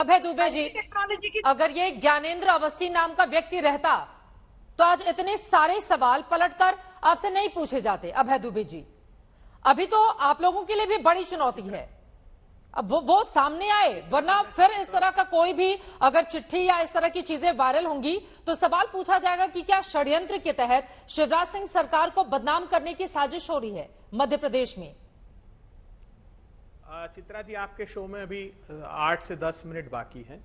अभय दुबे जी, अगर ये ज्ञानेंद्र अवस्थी नाम का व्यक्ति रहता तो आज इतने सारे सवाल पलटकर आपसे नहीं पूछे जाते। अभय दुबे जी, अभी तो आप लोगों के लिए भी बड़ी चुनौती है, अब वो सामने आए, वरना फिर इस तरह का कोई भी अगर चिट्ठी या इस तरह की चीजें वायरल होंगी तो सवाल पूछा जाएगा कि क्या षड्यंत्र के तहत शिवराज सिंह सरकार को बदनाम करने की साजिश हो रही है मध्य प्रदेश में। चित्रा जी, आपके शो में अभी 8 से 10 मिनट बाकी हैं।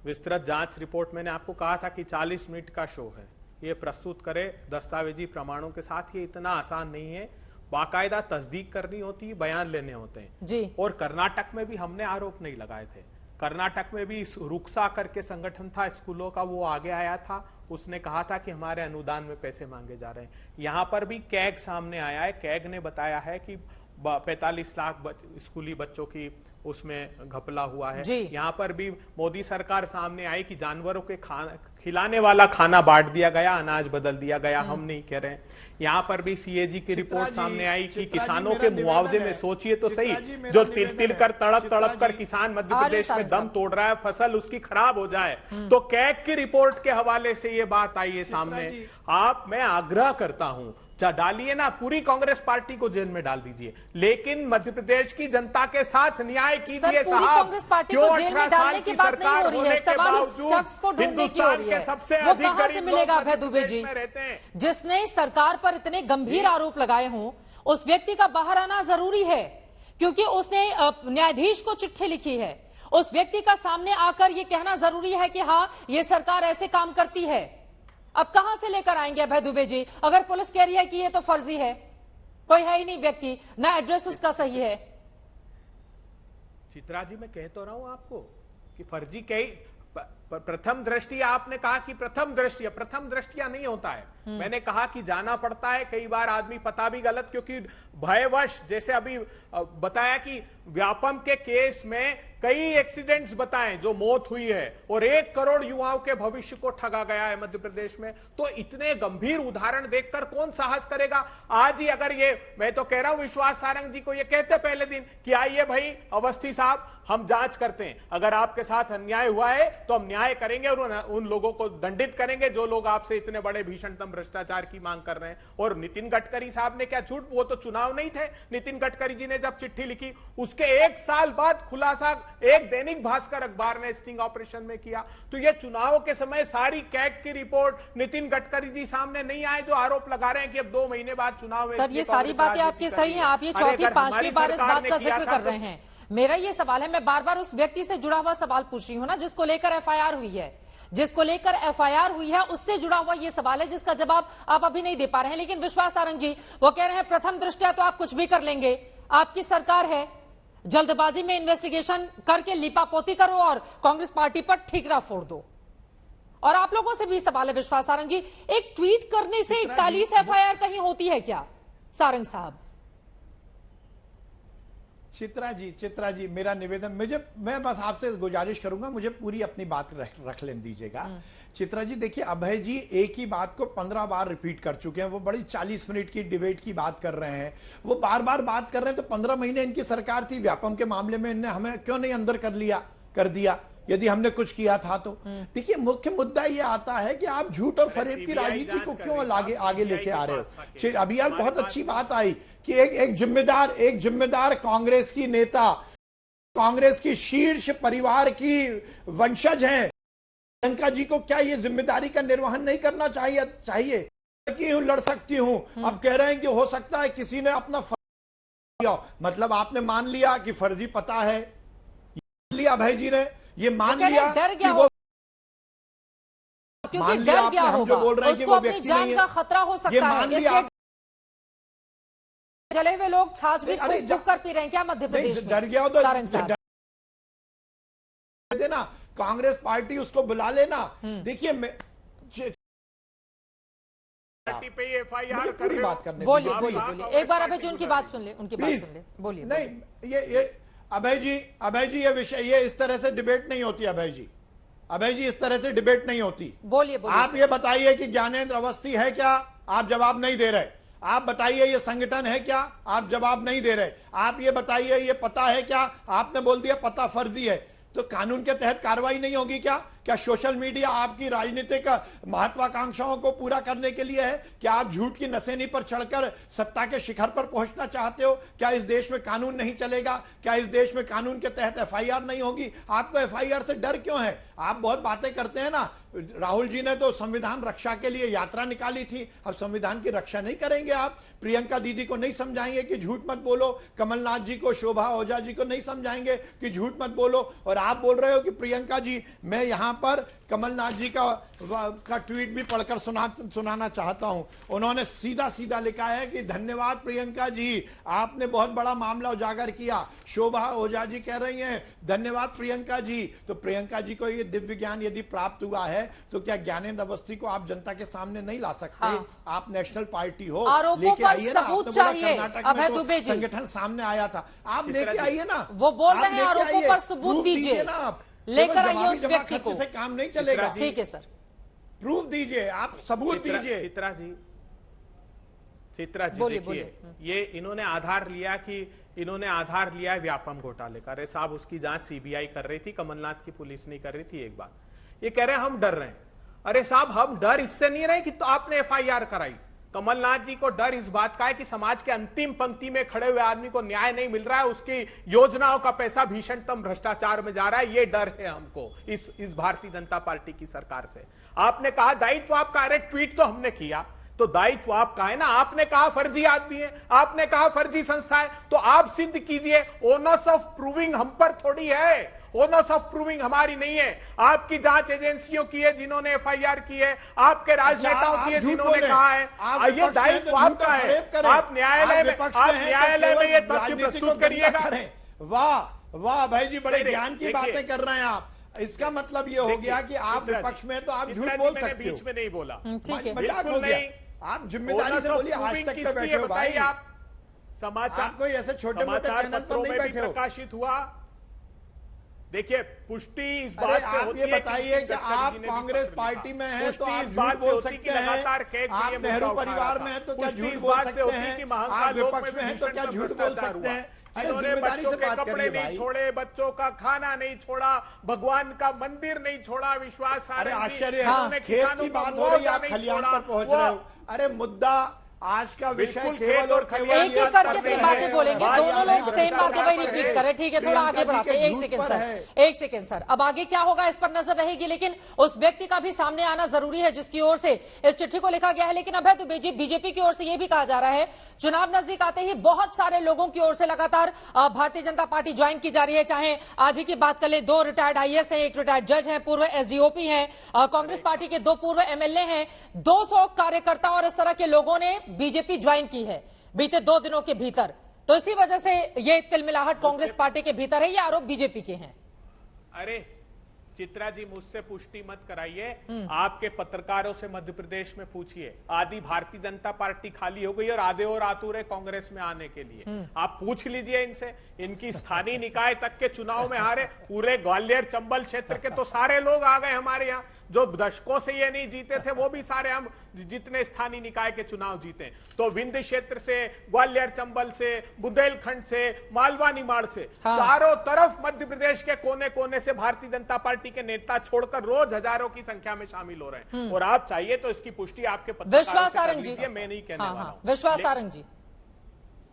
विस्तृत जांच रिपोर्ट मैंने आपको कहा था कि 40 मिनट का शो है, ये प्रस्तुत करे दस्तावेजी प्रमाणों के साथ। ये इतना आसान नहीं है, बाकायदा तस्दीक करनी होती है, बयान लेने होते हैं जी। और कर्नाटक में भी हमने आरोप नहीं लगाए थे। कर्नाटक में भी रुक्सा करके संगठन था स्कूलों का, वो आगे आया था, उसने कहा था कि हमारे अनुदान में पैसे मांगे जा रहे हैं। यहां पर भी कैग सामने आया है, कैग ने बताया है कि 45 लाख स्कूली बच्चों की उसमें घपला हुआ है। यहाँ पर भी मोदी सरकार सामने आई कि जानवरों के खिलाने वाला खाना बांट दिया गया, अनाज बदल दिया गया, हम नहीं कह रहे हैं। यहाँ पर भी सीएजी की रिपोर्ट सामने आई कि किसानों के मुआवजे में सोचिए तो सही, जो तिल कर तड़प कर किसान मध्य प्रदेश में दम तोड़ रहा है, फसल उसकी खराब हो जाए, तो कैग की रिपोर्ट के हवाले से ये बात आई है सामने। मैं आग्रह करता हूं, डालिए ना, पूरी कांग्रेस पार्टी को जेल में डाल दीजिए, लेकिन मध्य प्रदेश की जनता के साथ न्याय कीजिए साहब। कांग्रेस पार्टी को जेल में डालने की बात नहीं हो रही है, सवाल उस शख्स को ढूंढने की हो रही है। वो कहां से मिलेगा अभय दुबे जी, जिसने सरकार पर इतने गंभीर आरोप लगाए हों? उस व्यक्ति का बाहर आना जरूरी है, क्योंकि उसने न्यायाधीश को चिट्ठी लिखी है। उस व्यक्ति का सामने आकर ये कहना जरूरी है कि हाँ, ये सरकार ऐसे काम करती है। अब कहां से लेकर आएंगे अभय दुबे जी, अगर पुलिस कह रही है कि ये तो फर्जी है, कोई है ही नहीं व्यक्ति, ना एड्रेस उसका सही है। चित्रा जी, मैं कह तो रहा हूं आपको कि फर्जी कई प्रथम दृष्टि, आपने कहा कि प्रथम दृष्टिया नहीं होता है। मैंने कहा कि जाना पड़ता है, कई बार आदमी पता भी गलत, क्योंकि भयवश, जैसे अभी बताया कि व्यापम के केस में कई एक्सीडेंट्स बताएं जो मौत हुई है और 1 करोड़ युवाओं के भविष्य को ठगा गया है मध्य प्रदेश में। तो इतने गंभीर उदाहरण देखकर कौन साहस करेगा? आज ही अगर ये, मैं तो कह रहा हूं विश्वास सारंग जी को ये कहते पहले दिन कि आइए भाई अवस्थी साहब, हम जांच करते हैं, अगर आपके साथ अन्याय हुआ है तो हम न्याय करेंगे और उन लोगों को दंडित करेंगे जो लोग आपसे इतने बड़े भीषणतम भ्रष्टाचार की मांग कर रहे हैं। और नितिन गडकरी साहब ने क्या झूठ, वो तो चुनाव नहीं थे, नितिन गडकरी जी ने जब चिट्ठी लिखी उसके 1 साल बाद खुलासा एक दैनिक भास्कर अखबार ने स्टिंग ऑपरेशन में किया। तो ये चुनाव के समय सारी कैग की रिपोर्ट नितिन गडकरी जी सामने नहीं आए, जो आरोप लगा रहे हैं कि अब 2 महीने बाद चुनाव है। सर, ये सारी बातें आपकी सही हैं, आप ये चौथी पांचवी बार इस बात का जिक्र कर रहे हैं। मेरा ये सवाल है, मैं बार बार उस व्यक्ति से जुड़ा हुआ सवाल पूछ रही हूं ना, जिसको लेकर एफआईआर हुई है, उससे जुड़ा हुआ ये सवाल है जिसका जवाब आप अभी नहीं दे पा रहे हैं। लेकिन विश्वास सारंग जी वो कह रहे हैं प्रथम दृष्टया तो आप कुछ भी कर लेंगे, आपकी सरकार है, जल्दबाजी में इन्वेस्टिगेशन करके लिपापोती करो और कांग्रेस पार्टी पर ठीकरा फोड़ दो। और आप लोगों से भी सवाल है विश्वास सारंग जी, एक ट्वीट करने से 41 एफआईआर कहीं होती है क्या? सारंग साहब। चित्रा जी, मेरा निवेदन, मैं बस आपसे गुजारिश करूंगा, मुझे पूरी अपनी बात रख लेने दीजिएगा। चित्रा जी, देखिए, अभय जी एक ही बात को 15 बार रिपीट कर चुके हैं। वो बड़ी 40 मिनट की डिबेट की बात कर रहे हैं, वो बार बार बात कर रहे हैं। तो 15 महीने इनकी सरकार थी, व्यापम के मामले में इन्हें हमें क्यों नहीं अंदर कर दिया यदि हमने कुछ किया था तो? देखिए, मुख्य मुद्दा ये आता है कि आप झूठ और फरेब की राजनीति को क्यों आगे लेके आ रहे हो। अभी यार बहुत अच्छी बात आई कि एक जिम्मेदार कांग्रेस की नेता, कांग्रेस की शीर्ष परिवार की वंशज हैं, प्रियंका जी को क्या ये जिम्मेदारी का निर्वहन नहीं करना चाहिए कि लड़ सकती हूं? अब कह रहे हैं कि हो सकता है किसी ने अपना फर्जी, मतलब आपने मान लिया कि फर्जी पता है, लिया भाई जी ने ये मान लिया कि वो, मान लिया आपने, हम जो बोल रहे हैं कि वो व्यक्ति नहीं है, खतरा हो सकता है, मान लिया। जले हुए लोग छाछ भी खूब कर पी रहे हैं क्या मध्य प्रदेश में? डर गया हो तो देना, कांग्रेस पार्टी उसको बुला लेना। देखिए, पूरी बात करने, बोलिए एक बार अभय जी उनकी बात सुन ले, बोलिए। नहीं, ये अभय जी ये विषय, ये इस तरह से डिबेट नहीं होती। अभय जी इस तरह से डिबेट नहीं होती। बोलिए आप ये बताइए कि ज्ञानेंद्र अवस्थी है क्या? आप जवाब नहीं दे रहे। आप बताइए ये संगठन है क्या? आप जवाब नहीं दे रहे। आप ये बताइए ये पता है क्या? आपने बोल दिया पता फर्जी है। तो कानून के तहत कार्रवाई नहीं होगी क्या? क्या सोशल मीडिया आपकी राजनीतिक महत्वाकांक्षाओं को पूरा करने के लिए है? क्या आप झूठ की नसेनी पर चढ़कर सत्ता के शिखर पर पहुंचना चाहते हो? क्या इस देश में कानून नहीं चलेगा? क्या इस देश में कानून के तहत एफआईआर नहीं होगी? आपको एफआईआर से डर क्यों है? आप बहुत बातें करते हैं ना। राहुल जी ने तो संविधान रक्षा के लिए यात्रा निकाली थी, अब संविधान की रक्षा नहीं करेंगे आप? प्रियंका दीदी को नहीं समझाएंगे कि झूठ मत बोलो? कमलनाथ जी को, शोभा ओझा जी को नहीं समझाएंगे कि झूठ मत बोलो? और आप बोल रहे हो कि प्रियंका जी, मैं यहां पर कमलनाथ जी का ट्वीट भी पढ़कर सुनाना चाहता हूं। उन्होंने सीधा सीधा लिखा है कि धन्यवाद प्रियंका जी, आपने बहुत बड़ा मामला उजागर किया। शोभा ओझा जी कह रही हैं धन्यवाद प्रियंका जी। तो प्रियंका जी को ये दिव्य ज्ञान यदि प्राप्त हुआ है तो क्या ज्ञानेंद्र अवस्थी को आप जनता के सामने नहीं ला सकते? हाँ। आप नेशनल पार्टी हो, आरोपों लेके पर आइए ना। सबूत आपने बोला चाहिए, कर्नाटक अभय में तो दुबे जी। संगठन सामने आया था, आप लेके आइए ना। वो बोल आप रहे हैं लेके आरोपों आइए, पर सबूत प्रूफ दीजिए ना आप। लेकर केवल आइए जवाबी उस जमा व्यक्ति खर्चे को। से काम नहीं चलेगा। ठीक है सर, प्रूफ दीजिए, आप सबूत दीजिए। चित्रा जी बोलिए, देखिए, बोलिए। ये इन्होंने आधार लिया व्यापम घोटाले का। अरे साहब, उसकी जांच सीबीआई कर रही थी, कमलनाथ की पुलिस नहीं कर रही थी। एक बात ये कह रहे हैं हम डर रहे हैं। अरे साहब, हम डर इससे नहीं रहे कि तो आपने एफआईआर कराई। कमलनाथ जी को डर इस बात का है कि समाज के अंतिम पंक्ति में खड़े हुए आदमी को न्याय नहीं मिल रहा है, उसकी योजनाओं का पैसा भीषणतम भ्रष्टाचार में जा रहा है। ये डर है हमको इस भारतीय जनता पार्टी की सरकार से। आपने कहा दायित्व आपका, अरे ट्वीट तो हमने किया तो दायित्व आपका है ना। आपने कहा फर्जी आदमी है, आपने कहा फर्जी संस्था है, तो आप सिद्ध कीजिए। ओनर्स ऑफ प्रूविंग हम पर थोड़ी है, ओनर्स ऑफ प्रूविंग हमारी नहीं है। आपकी जांच एजेंसियों की है जिन्होंने एफआईआर की है, आपके राजनेताओं की है जिन्होंने कहा है। ये दायित्व आपका है। आप न्यायालय में ये तथ्य प्रस्तुत करिएगा। वाह वाह भाई जी, बड़े ज्ञान की बातें कर रहे हैं आप। इसका मतलब ये हो गया कि आप विपक्ष में तो आप झूठ बोल सकते हो। बीच में नहीं बोला, ठीक है, मजाक हो गया। आप जिम्मेदारी से बोलिए, आज तक पे बैठे हो भाई। आप समाचार कोई ऐसे छोटे मोटे चैनल पर नहीं बैठे हो। प्रकाशित हुआ। देखिए, पुष्टि इस अरे बात से आप होती ये है कि बताइए कि आप कांग्रेस पार्टी में हैं तो आप झूठ बोल सकते हैं। आप नेहरू परिवार में हैं तो क्या झूठ बोल सकते हैं? आप विपक्ष में हैं तो क्या झूठ बोल सकते हैं? अरे जिम्मेदारी से बात करिए भाई। छोड़े, बच्चों का खाना नहीं छोड़ा, भगवान का मंदिर नहीं छोड़ा, विश्वास। अरे आश्चर्य है, खेत की बात हो रही है, आप खलिहान पर पहुंच रहे हो। अरे मुद्दा आज का विषय केवल और केवल एक एक करके अपनी बातें बोलेंगे, दोनों लोग सेम बातें वही रिपीट करें। ठीक है, थोड़ा आगे बढ़ाते हैं। एक सेकंड सर, अब आगे क्या होगा इस पर नजर रहेगी, लेकिन उस व्यक्ति का भी सामने आना जरूरी है जिसकी ओर से इस चिट्ठी को लिखा गया है। लेकिन अभय दुबे जी, बीजेपी की ओर से यह भी कहा जा रहा है चुनाव नजदीक आते ही बहुत सारे लोगों की ओर से लगातार भारतीय जनता पार्टी ज्वाइन की जा रही है। चाहे आज ही की बात कर ले, 2 रिटायर्ड आईएएस हैं, 1 रिटायर्ड जज हैं, पूर्व एसडीओपी हैं, कांग्रेस पार्टी के 2 पूर्व एमएलए हैं, 200 कार्यकर्ता और इस तरह के लोगों ने बीजेपी ज्वाइन की है बीते 2 दिनों के भीतर। तो इसी वजह से ये तिलमिलाहट कांग्रेस पार्टी के भीतर है, ये आरोप बीजेपी के हैं। अरे चित्रा जी, मुझसे पुष्टि मत कराइए, आपके पत्रकारों से मध्य प्रदेश में पूछिए। आधी भारतीय जनता पार्टी खाली हो गई और आधे और आतुर है कांग्रेस में आने के लिए। आप पूछ लीजिए इनसे। इनकी स्थानीय निकाय तक के चुनाव में हारे, पूरे ग्वालियर चंबल क्षेत्र के तो सारे लोग आ गए हमारे यहाँ। जो दशकों से ये नहीं जीते थे वो भी सारे, हम जितने स्थानीय निकाय के चुनाव जीते, तो विंध्य क्षेत्र से, ग्वालियर चंबल से, बुंदेलखंड से, मालवा निमाड़ से, चारों तरफ मध्य प्रदेश के कोने कोने से भारतीय जनता पार्टी के नेता छोड़कर रोज हजारों की संख्या में शामिल हो रहे हैं। और आप चाहिए तो इसकी पुष्टि आपके विश्वास सारंग जी, मैं नहीं कहने वाला हूं। विश्वास सारंग जी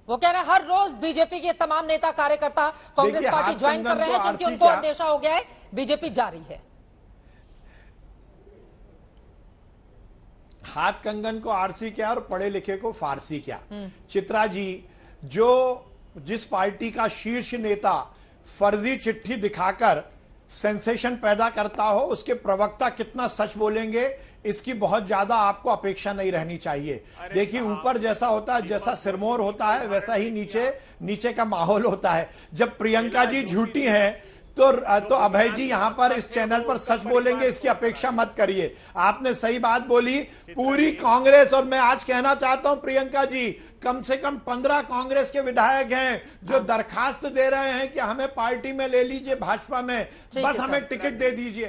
वो कह रहे हैं हर रोज बीजेपी के तमाम नेता कार्यकर्ता कांग्रेस पार्टी ज्वाइन कर रहे हैं, क्योंकि उनको अंदेशा हो गया है बीजेपी जा रही है। हाथ कंगन को आरसी क्या और पढ़े लिखे को फारसी क्या। चित्रा जी, जो जिस पार्टी का शीर्ष नेता फर्जी चिट्ठी दिखाकर सेंसेशन पैदा करता हो, उसके प्रवक्ता कितना सच बोलेंगे इसकी बहुत ज्यादा आपको अपेक्षा नहीं रहनी चाहिए। देखिए, ऊपर जैसा होता है, जैसा सिरमौर होता है, वैसा ही नीचे का माहौल होता है। जब प्रियंका जी झूठी हैं तो अभय जी यहां पर इस चैनल पर सच बोलेंगे, इसकी अपेक्षा मत करिए। आपने सही बात बोली। पूरी कांग्रेस, और मैं आज कहना चाहता हूं प्रियंका जी, कम से कम 15 कांग्रेस के विधायक हैं जो दरखास्त दे रहे हैं कि हमें पार्टी में ले लीजिए, भाजपा में, बस हमें टिकट दे दीजिए।